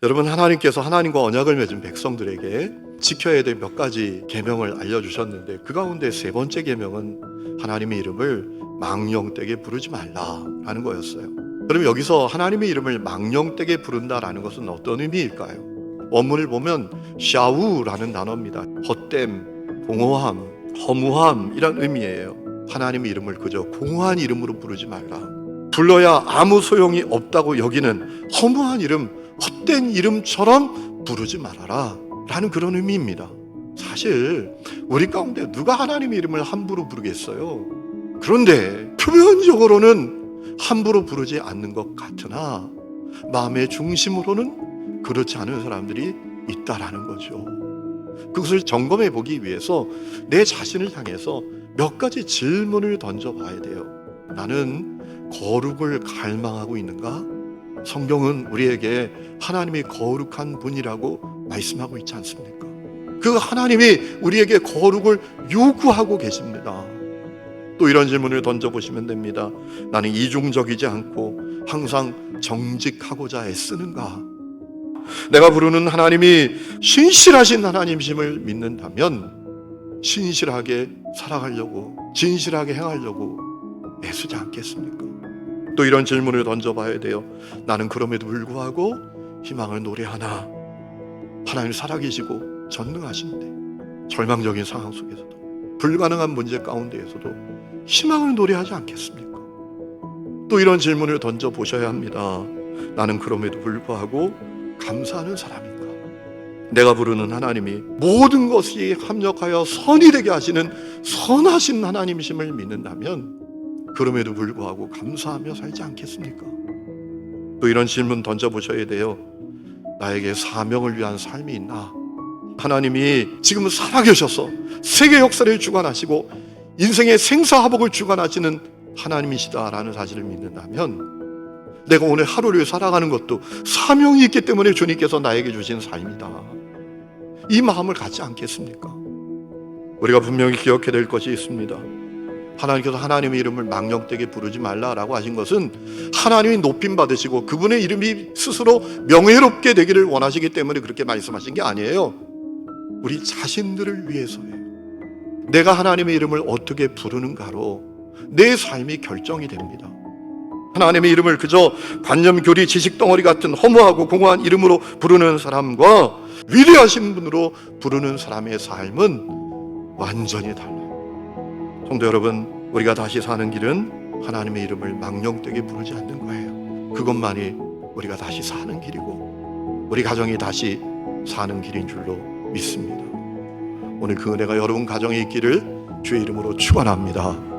여러분, 하나님께서 하나님과 언약을 맺은 백성들에게 지켜야 될 몇 가지 계명을 알려주셨는데, 그 가운데 세 번째 계명은 하나님의 이름을 망령되게 부르지 말라라는 거였어요. 그럼 여기서 하나님의 이름을 망령되게 부른다라는 것은 어떤 의미일까요? 원문을 보면 샤우라는 단어입니다. 헛됨, 공허함, 허무함 이란 의미예요. 하나님의 이름을 그저 공허한 이름으로 부르지 말라. 불러야 아무 소용이 없다고 여기는 허무한 이름, 헛된 이름처럼 부르지 말아라 라는 그런 의미입니다. 사실 우리 가운데 누가 하나님의 이름을 함부로 부르겠어요? 그런데 표면적으로는 함부로 부르지 않는 것 같으나 마음의 중심으로는 그렇지 않은 사람들이 있다라는 거죠. 그것을 점검해 보기 위해서 내 자신을 향해서 몇 가지 질문을 던져봐야 돼요. 나는 거룩을 갈망하고 있는가? 성경은 우리에게 하나님이 거룩한 분이라고 말씀하고 있지 않습니까? 그 하나님이 우리에게 거룩을 요구하고 계십니다. 또 이런 질문을 던져보시면 됩니다. 나는 이중적이지 않고 항상 정직하고자 애쓰는가? 내가 부르는 하나님이 신실하신 하나님이심을 믿는다면 신실하게 살아가려고, 진실하게 행하려고 애쓰지 않겠습니까? 또 이런 질문을 던져봐야 돼요. 나는 그럼에도 불구하고 희망을 노래하나? 하나님 살아계시고 전능하신데 절망적인 상황 속에서도, 불가능한 문제 가운데에서도 희망을 노래하지 않겠습니까? 또 이런 질문을 던져보셔야 합니다. 나는 그럼에도 불구하고 감사하는 사람인가? 내가 부르는 하나님이 모든 것이 합력하여 선이 되게 하시는 선하신 하나님이심을 믿는다면 그럼에도 불구하고 감사하며 살지 않겠습니까? 또 이런 질문 던져보셔야 돼요. 나에게 사명을 위한 삶이 있나? 하나님이 지금 살아계셔서 세계 역사를 주관하시고 인생의 생사화복을 주관하시는 하나님이시다라는 사실을 믿는다면 내가 오늘 하루를 살아가는 것도 사명이 있기 때문에 주님께서 나에게 주신 삶이다, 이 마음을 갖지 않겠습니까? 우리가 분명히 기억해야 될 것이 있습니다. 하나님께서 하나님의 이름을 망령되게 부르지 말라라고 하신 것은 하나님이 높임 받으시고 그분의 이름이 스스로 명예롭게 되기를 원하시기 때문에 그렇게 말씀하신 게 아니에요. 우리 자신들을 위해서예요. 내가 하나님의 이름을 어떻게 부르는가로 내 삶이 결정이 됩니다. 하나님의 이름을 그저 관념교리 지식덩어리 같은 허무하고 공허한 이름으로 부르는 사람과 위대하신 분으로 부르는 사람의 삶은 완전히 달라요. 성도 여러분, 우리가 다시 사는 길은 하나님의 이름을 망령되게 부르지 않는 거예요. 그것만이 우리가 다시 사는 길이고 우리 가정이 다시 사는 길인 줄로 믿습니다. 오늘 그 은혜가 여러분 가정에 있기를 주의 이름으로 축원합니다.